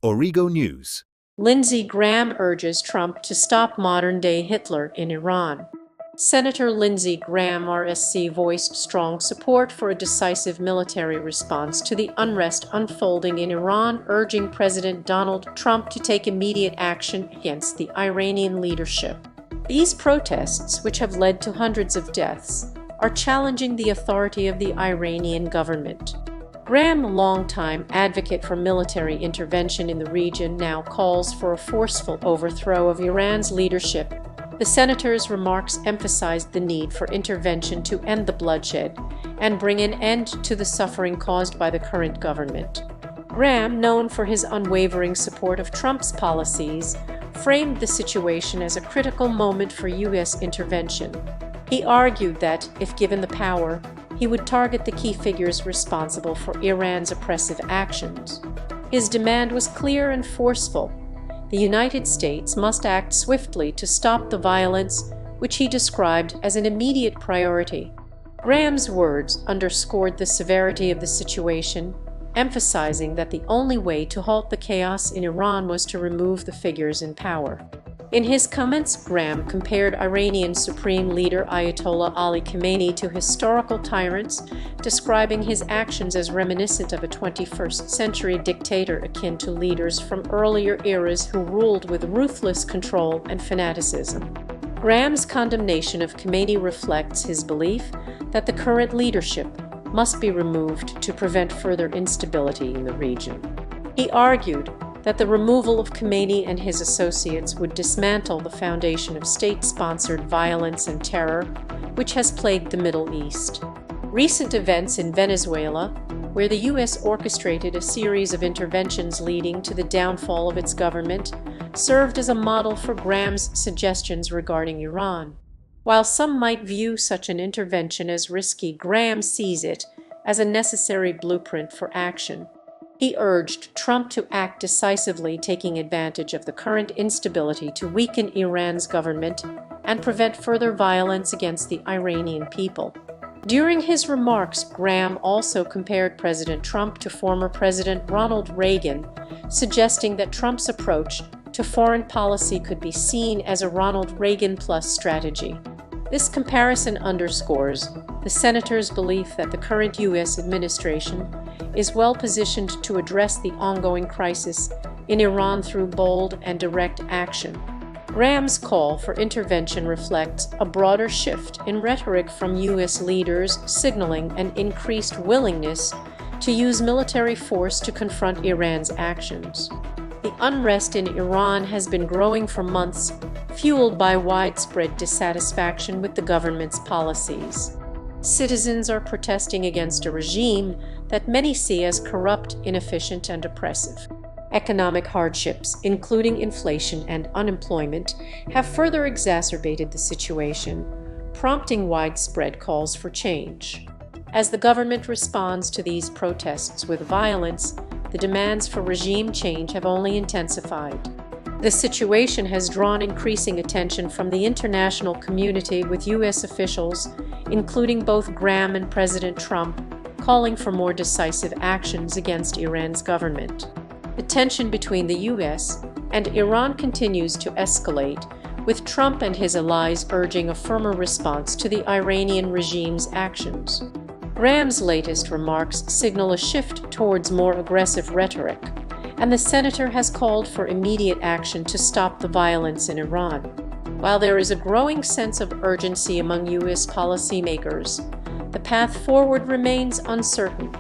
Origo News. Lindsey Graham urges Trump to stop modern-day Hitler in Iran. Senator Lindsey Graham, RSC, voiced strong support for a decisive military response to the unrest unfolding in Iran, urging President Donald Trump to take immediate action against the Iranian leadership. These protests, which have led to hundreds of deaths, are challenging the authority of the Iranian government. Graham, a longtime advocate for military intervention in the region, now calls for a forceful overthrow of Iran's leadership. The senator's remarks emphasized the need for intervention to end the bloodshed and bring an end to the suffering caused by the current government. Graham, known for his unwavering support of Trump's policies, framed the situation as a critical moment for U.S. intervention. He argued that, if given the power, he would target the key figures responsible for Iran's oppressive actions. His demand was clear and forceful. The United States must act swiftly to stop the violence, which he described as an immediate priority. Graham's words underscored the severity of the situation, emphasizing that the only way to halt the chaos in Iran was to remove the figures in power. In his comments, Graham compared Iranian Supreme Leader Ayatollah Ali Khamenei to historical tyrants, describing his actions as reminiscent of a 21st-century dictator akin to leaders from earlier eras who ruled with ruthless control and fanaticism. Graham's condemnation of Khamenei reflects his belief that the current leadership must be removed to prevent further instability in the region. He argued that the removal of Khamenei and his associates would dismantle the foundation of state-sponsored violence and terror, which has plagued the Middle East. Recent events in Venezuela, where the U.S. orchestrated a series of interventions leading to the downfall of its government, served as a model for Graham's suggestions regarding Iran. While some might view such an intervention as risky, Graham sees it as a necessary blueprint for action. He urged Trump to act decisively, taking advantage of the current instability to weaken Iran's government and prevent further violence against the Iranian people. During his remarks, Graham also compared President Trump to former President Ronald Reagan, suggesting that Trump's approach to foreign policy could be seen as a Ronald Reagan-plus strategy. This comparison underscores the senator's belief that the current U.S. administration is well positioned to address the ongoing crisis in Iran through bold and direct action. Graham's call for intervention reflects a broader shift in rhetoric from U.S. leaders, signaling an increased willingness to use military force to confront Iran's actions. The unrest in Iran has been growing for months, fueled by widespread dissatisfaction with the government's policies. Citizens are protesting against a regime that many see as corrupt, inefficient, and oppressive. Economic hardships, including inflation and unemployment, have further exacerbated the situation, prompting widespread calls for change. As the government responds to these protests with violence, the demands for regime change have only intensified. The situation has drawn increasing attention from the international community, with U.S. officials, including both Graham and President Trump, calling for more decisive actions against Iran's government. The tension between the U.S. and Iran continues to escalate, with Trump and his allies urging a firmer response to the Iranian regime's actions. Graham's latest remarks signal a shift towards more aggressive rhetoric, and the senator has called for immediate action to stop the violence in Iran. While there is a growing sense of urgency among U.S. policymakers, the path forward remains uncertain.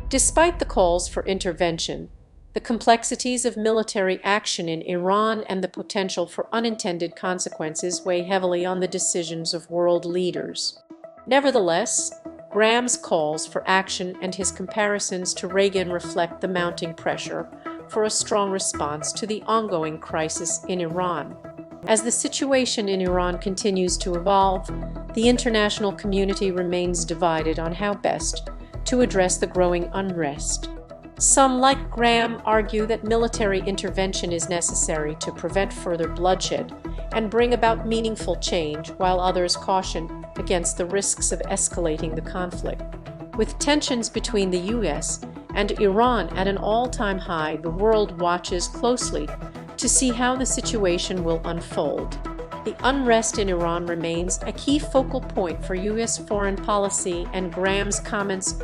Despite the calls for intervention, the complexities of military action in Iran and the potential for unintended consequences weigh heavily on the decisions of world leaders. Nevertheless, Graham's calls for action and his comparisons to Reagan reflect the mounting pressure for a strong response to the ongoing crisis in Iran. As the situation in Iran continues to evolve, the international community remains divided on how best to address the growing unrest. Some, like Graham, argue that military intervention is necessary to prevent further bloodshed and bring about meaningful change, while others caution against the risks of escalating the conflict. With tensions between the U.S. and Iran at an all-time high, the world watches closely to see how the situation will unfold. The unrest in Iran remains a key focal point for U.S. foreign policy, and Graham's comments,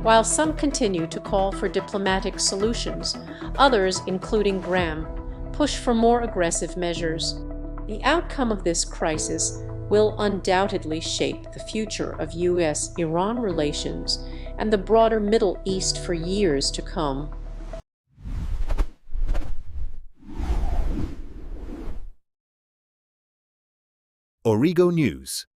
while some continue to call for diplomatic solutions, others, including Graham, push for more aggressive measures. The outcome of this crisis will undoubtedly shape the future of U.S.-Iran relations and the broader Middle East for years to come. Origo News.